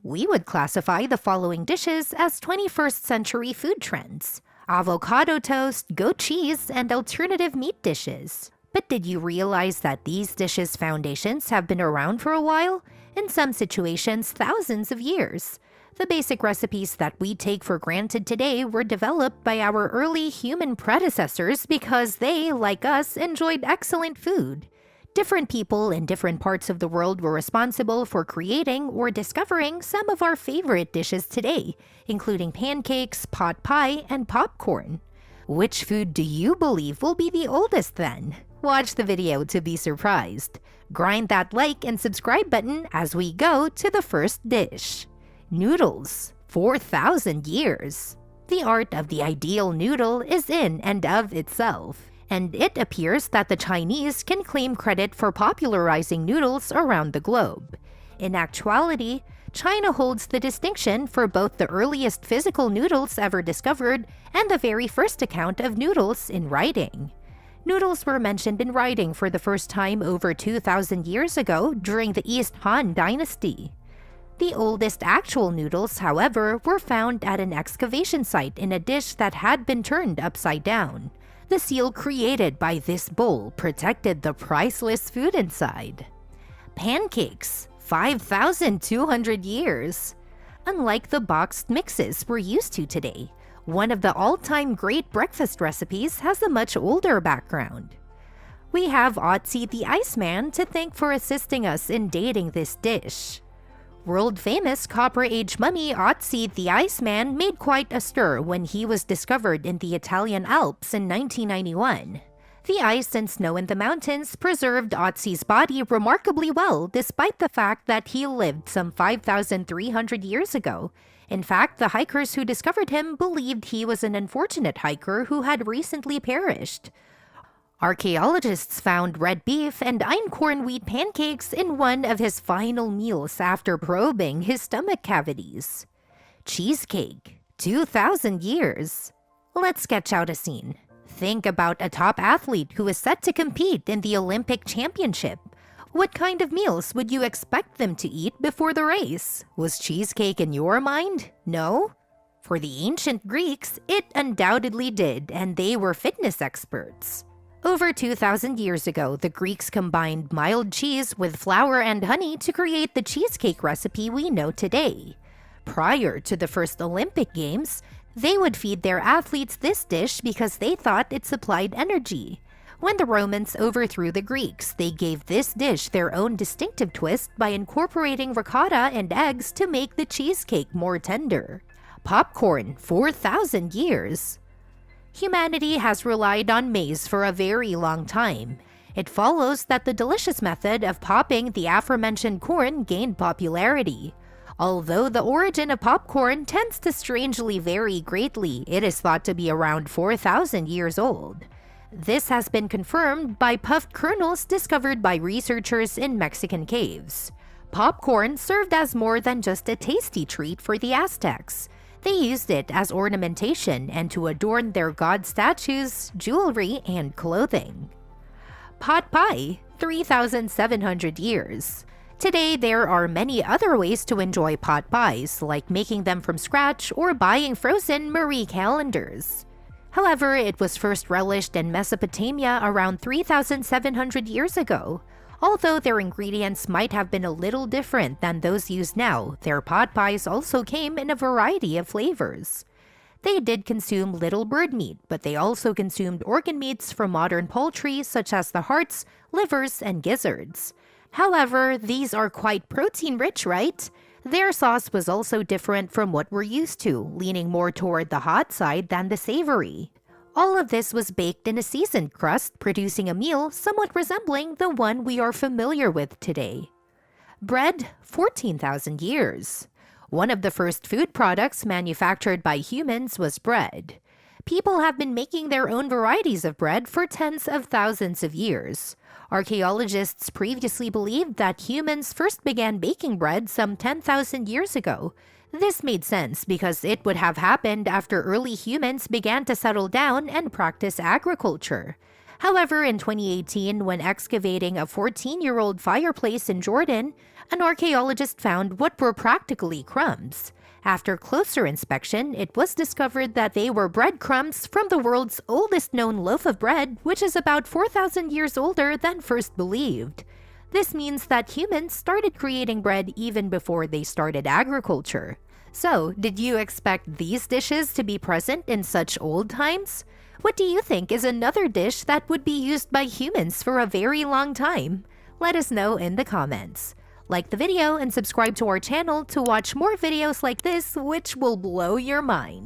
We would classify the following dishes as 21st century food trends: avocado toast, goat cheese, and alternative meat dishes. But did you realize that these dishes' foundations have been around for a while? In some situations, thousands of years. The basic recipes that we take for granted today were developed by our early human predecessors because they, like us, enjoyed excellent food. Different people in different parts of the world were responsible for creating or discovering some of our favorite dishes today, including pancakes, pot pie, and popcorn. Which food do you believe will be the oldest then? Watch the video to be surprised. Grind that like and subscribe button as we go to the first dish. Noodles, 4,000 years. The art of the ideal noodle is in and of itself, and it appears that the Chinese can claim credit for popularizing noodles around the globe. In actuality, China holds the distinction for both the earliest physical noodles ever discovered and the very first account of noodles in writing. Noodles were mentioned in writing for the first time over 2,000 years ago during the East Han Dynasty. The oldest actual noodles, however, were found at an excavation site in a dish that had been turned upside down. The seal created by this bowl protected the priceless food inside. Pancakes, 5,200 years. Unlike the boxed mixes we're used to today, one of the all-time great breakfast recipes has a much older background. We have Otzi the Iceman to thank for assisting us in dating this dish. World-famous Copper Age mummy Otzi the Iceman made quite a stir when he was discovered in the Italian Alps in 1991. The ice and snow in the mountains preserved Otzi's body remarkably well despite the fact that he lived some 5,300 years ago. In fact, the hikers who discovered him believed he was an unfortunate hiker who had recently perished. Archaeologists found red beef and einkorn wheat pancakes in one of his final meals after probing his stomach cavities. Cheesecake, 2,000 years. Let's sketch out a scene. Think about a top athlete who is set to compete in the Olympic Championship. What kind of meals would you expect them to eat before the race? Was cheesecake in your mind? No? For the ancient Greeks, it undoubtedly did, and they were fitness experts. Over 2,000 years ago, the Greeks combined mild cheese with flour and honey to create the cheesecake recipe we know today. Prior to the first Olympic Games, they would feed their athletes this dish because they thought it supplied energy. When the Romans overthrew the Greeks, they gave this dish their own distinctive twist by incorporating ricotta and eggs to make the cheesecake more tender. Popcorn, 4,000 years. Humanity has relied on maize for a very long time. It follows that the delicious method of popping the aforementioned corn gained popularity. Although the origin of popcorn tends to strangely vary greatly, it is thought to be around 4,000 years old. This has been confirmed by puffed kernels discovered by researchers in Mexican caves. Popcorn served as more than just a tasty treat for the Aztecs. They used it as ornamentation and to adorn their god statues, jewelry, and clothing. Pot pie, 3,700 years. Today, there are many other ways to enjoy pot pies, like making them from scratch or buying frozen Marie calendars. However, it was first relished in Mesopotamia around 3,700 years ago. Although their ingredients might have been a little different than those used now, their pot pies also came in a variety of flavors. They did consume little bird meat, but they also consumed organ meats from modern poultry such as the hearts, livers, and gizzards. However, these are quite protein-rich, right? Their sauce was also different from what we're used to, leaning more toward the hot side than the savory. All of this was baked in a seasoned crust, producing a meal somewhat resembling the one we are familiar with today. Bread, 14,000 years. One of the first food products manufactured by humans was bread. People have been making their own varieties of bread for tens of thousands of years. Archaeologists previously believed that humans first began baking bread some 10,000 years ago. This made sense because it would have happened after early humans began to settle down and practice agriculture. However, in 2018, when excavating a 14-year-old fireplace in Jordan, an archaeologist found what were practically crumbs. After closer inspection, it was discovered that they were breadcrumbs from the world's oldest known loaf of bread, which is about 4,000 years older than first believed. This means that humans started creating bread even before they started agriculture. So, did you expect these dishes to be present in such old times? What do you think is another dish that would be used by humans for a very long time? Let us know in the comments. Like the video and subscribe to our channel to watch more videos like this, which will blow your mind.